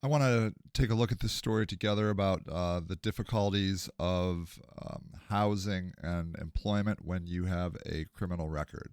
I want to take a look at this story together about the difficulties of housing and employment when you have a criminal record.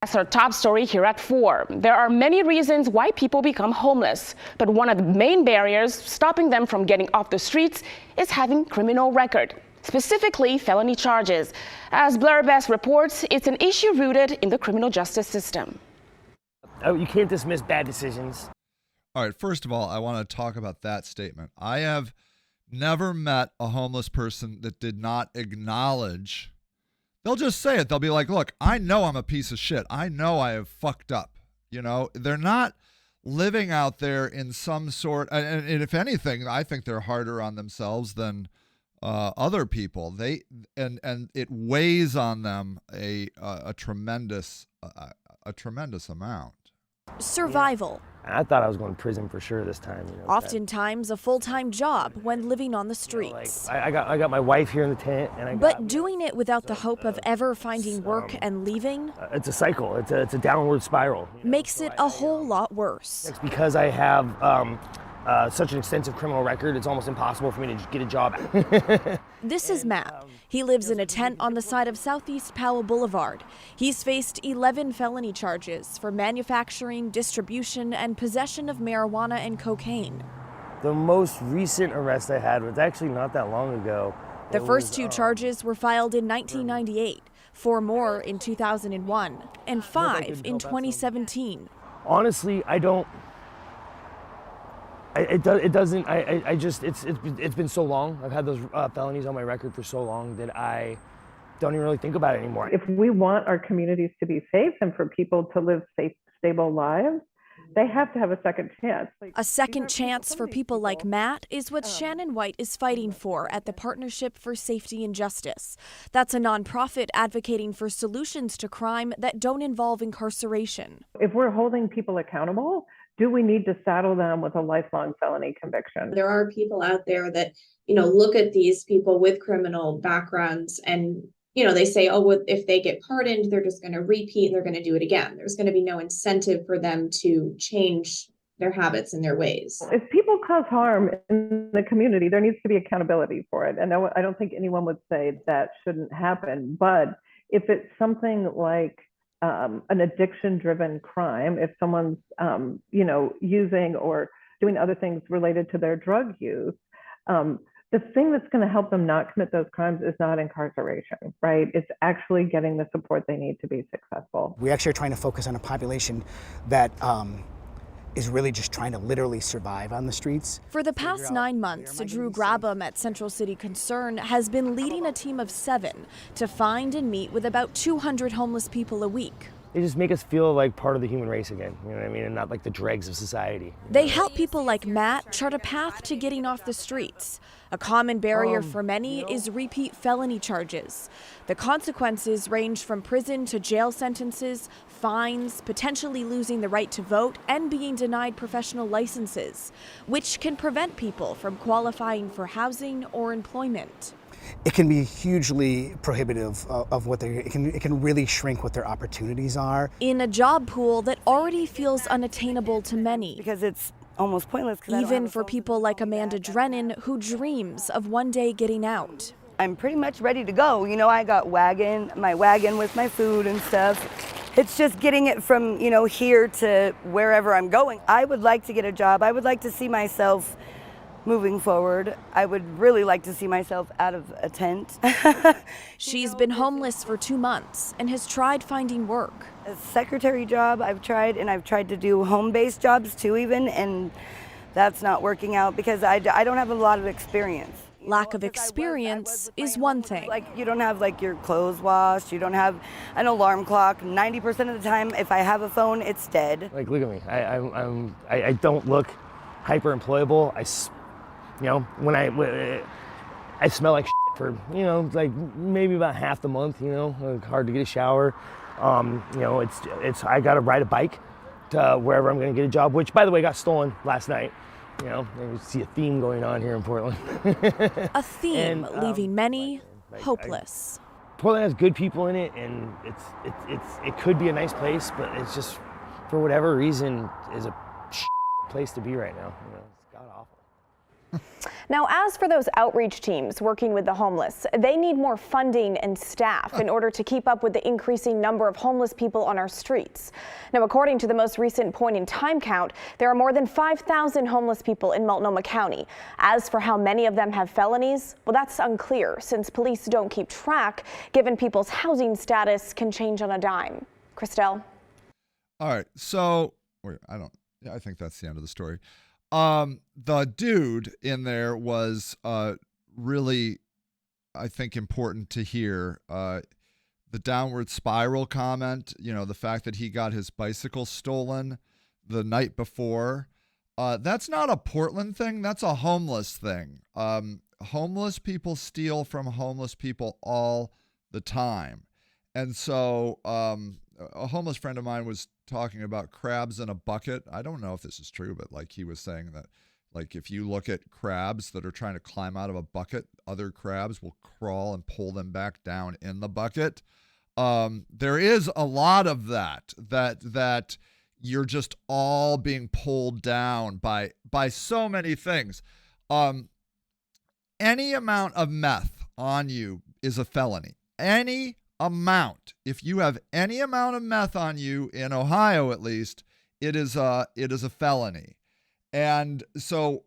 That's our top story here at 4. There are many reasons why people become homeless, but one of the main barriers stopping them from getting off the streets is having criminal record, specifically felony charges. As Blair Best reports, it's an issue rooted in the criminal justice system. Oh, you can't dismiss bad decisions. All right, first of all, I want to talk about that statement. I have never met a homeless person that did not acknowledge. They'll just say it. They'll be like, look, I know I'm a piece of shit. I know I have fucked up. You know, they're not living out there in some sort, and if anything, I think they're harder on themselves than other people. And it weighs on them a tremendous amount. Survival. I thought I was going to prison for sure this time. Oftentimes a full-time job when living on the streets. I got my wife here in the tent, and But doing it without the hope of ever finding work and leaving it's a cycle. It's a downward spiral. makes it a whole lot worse. It's because I have such an extensive criminal record. It's almost impossible for me to get a job. This is Matt. He lives in a tent on the side of Southeast Powell Boulevard. He's faced 11 felony charges for manufacturing, distribution, and possession of marijuana and cocaine. The most recent arrest I had was actually not that long ago. The first two charges were filed in 1998, 4 more in 2001, and 5 in 2017. Honestly, I don't. It's been so long. I've had those felonies on my record for so long that I don't even really think about it anymore. If we want our communities to be safe and for people to live safe, stable lives, they have to have a second chance. A second chance for people like Matt is what Shannon White is fighting for at the Partnership for Safety and Justice. That's a nonprofit advocating for solutions to crime that don't involve incarceration. If we're holding people accountable, do we need to saddle them with a lifelong felony conviction? There are people out there that, look at these people with criminal backgrounds and, they say, oh, if they get pardoned, they're just going to repeat and they're going to do it again. There's going to be no incentive for them to change their habits and their ways. If people cause harm in the community, there needs to be accountability for it. And I don't think anyone would say that shouldn't happen. But if it's something like an addiction-driven crime, if someone's, using or doing other things related to their drug use, the thing that's going to help them not commit those crimes is not incarceration, right? It's actually getting the support they need to be successful. We actually are trying to focus on a population that is really just trying to literally survive on the streets. For the past 9 months, Drew Grabham at Central City Concern has been leading a team of 7 to find and meet with about 200 homeless people a week. They just make us feel like part of the human race again, you know what I mean, and not like the dregs of society. They help people like Matt chart a path to getting off the streets. A common barrier for many is repeat felony charges. The consequences range from prison to jail sentences, fines, potentially losing the right to vote, and being denied professional licenses, which can prevent people from qualifying for housing or employment. It can be hugely prohibitive of what it can really shrink what their opportunities are. In a job pool that already feels unattainable to many. Because it's almost pointless. Even for people like Amanda Drennan, who dreams of one day getting out. I'm pretty much ready to go. I got my wagon with my food and stuff. It's just getting it from, here to wherever I'm going. I would like to get a job. I would like to see myself moving forward. I would really like to see myself out of a tent. She's been homeless for 2 months and has tried finding work. A secretary job I've tried, and I've tried to do home-based jobs too even, and that's not working out because I don't have a lot of experience. Lack of experience is one thing. Like, you don't have your clothes washed, you don't have an alarm clock. 90% of the time, if I have a phone, it's dead. Like, look at me. I don't look hyper employable. When I smell like shit for, maybe about half the month, like hard to get a shower. I got to ride a bike to wherever I'm going to get a job, which, by the way, got stolen last night. You see a theme going on here in Portland. A theme leaving many hopeless. Portland has good people in it, and it could be a nice place, but it's just, for whatever reason, is a place to be right now. It's god awful. Now, as for those outreach teams working with the homeless, they need more funding and staff in order to keep up with the increasing number of homeless people on our streets. Now, according to the most recent point in time count, there are more than 5,000 homeless people in Multnomah County. As for how many of them have felonies, well, that's unclear since police don't keep track, given people's housing status can change on a dime. Christelle? All right. So, I think that's the end of the story. The dude in there was really, I think, important to hear. The downward spiral comment, the fact that he got his bicycle stolen the night before. That's not a Portland thing. That's a homeless thing. Homeless people steal from homeless people all the time. And so a homeless friend of mine was talking about crabs in a bucket. I don't know if this is true, but like he was saying that like if you look at crabs that are trying to climb out of a bucket, other crabs will crawl and pull them back down in the bucket. There is a lot of that you're just all being pulled down by so many things. Any amount of meth on you is a felony. Any amount. If you have any amount of meth on you in Ohio, at least, it is a felony. And so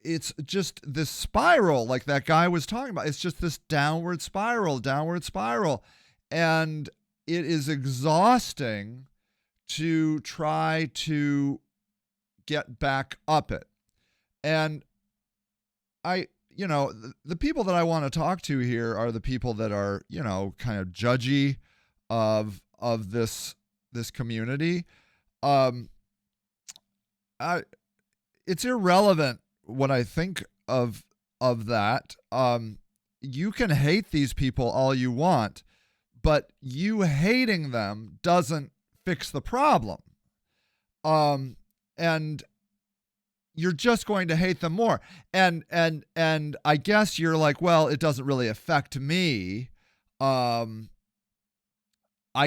it's just this spiral like that guy was talking about. It's just this downward spiral. And it is exhausting to try to get back up it. And the people that I want to talk to here are the people that are, kind of judgy of this community. It's irrelevant what I think of that. You can hate these people all you want, but you hating them doesn't fix the problem. And you're just going to hate them more. And I guess you're like, well, it doesn't really affect me. I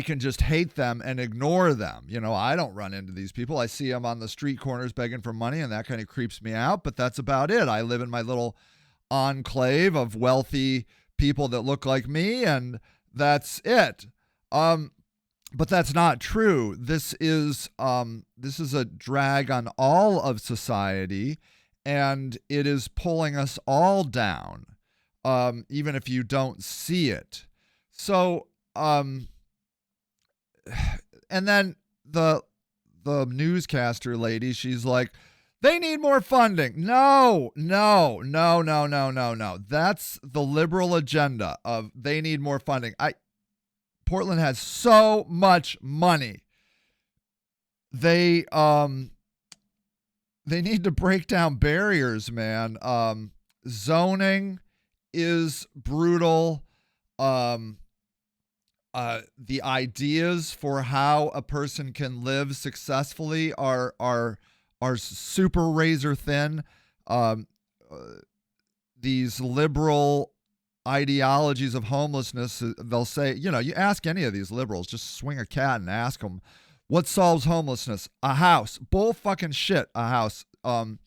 can just hate them and ignore them. I don't run into these people. I see them on the street corners begging for money, and that kind of creeps me out, but that's about it. I live in my little enclave of wealthy people that look like me, and that's it. But that's not true. This is a drag on all of society, and it is pulling us all down, even if you don't see it. So, and then the newscaster lady, she's like, they need more funding. No. That's the liberal agenda of they need more funding. Portland has so much money. They need to break down barriers, man. Zoning is brutal. The ideas for how a person can live successfully are super razor thin. These liberal ideologies of homelessness, they'll say, you ask any of these liberals, just swing a cat and ask them, what solves homelessness? A house. Bull fucking shit, a house. I'm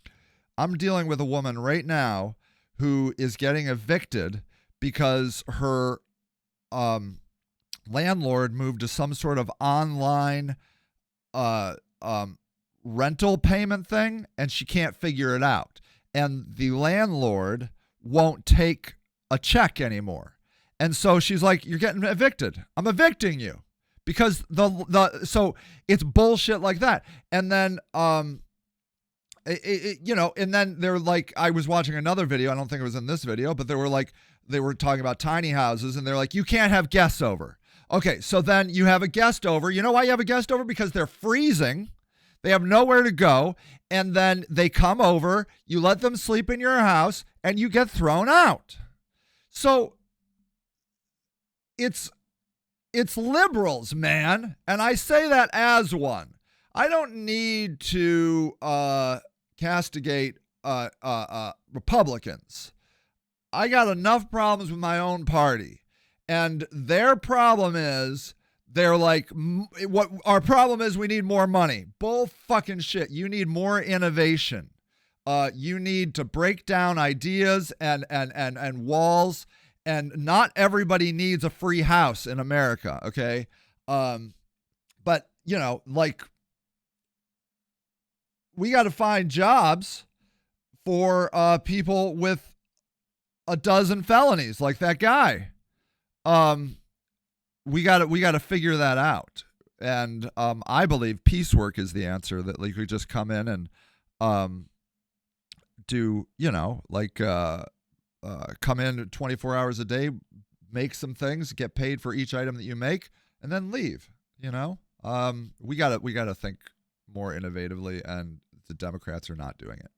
dealing with a woman right now who is getting evicted because her landlord moved to some sort of online rental payment thing, and she can't figure it out. And the landlord won't take a check anymore. And so she's like, you're getting evicted. I'm evicting you. Because so it's bullshit like that. And then and then they're like, I was watching another video, I don't think it was in this video, but they were talking about tiny houses, and they're like, you can't have guests over. Okay, so then you have a guest over. You know why you have a guest over? Because they're freezing. They have nowhere to go. And then they come over, you let them sleep in your house, and you get thrown out. So it's liberals, man. And I say that as one. I don't need to castigate Republicans. I got enough problems with my own party. And their problem is they're like, what our problem is, we need more money. Bull fucking shit. You need more innovation. You need to break down ideas and walls, and not everybody needs a free house in America, okay? But, you know, like, we got to find jobs for people with a dozen felonies like that guy. We got to figure that out. And I believe piecework is the answer, that like we just come in and do, you know, like come in 24 hours a day, make some things, get paid for each item that you make, and then leave, you know? We got to think more innovatively, and the Democrats are not doing it.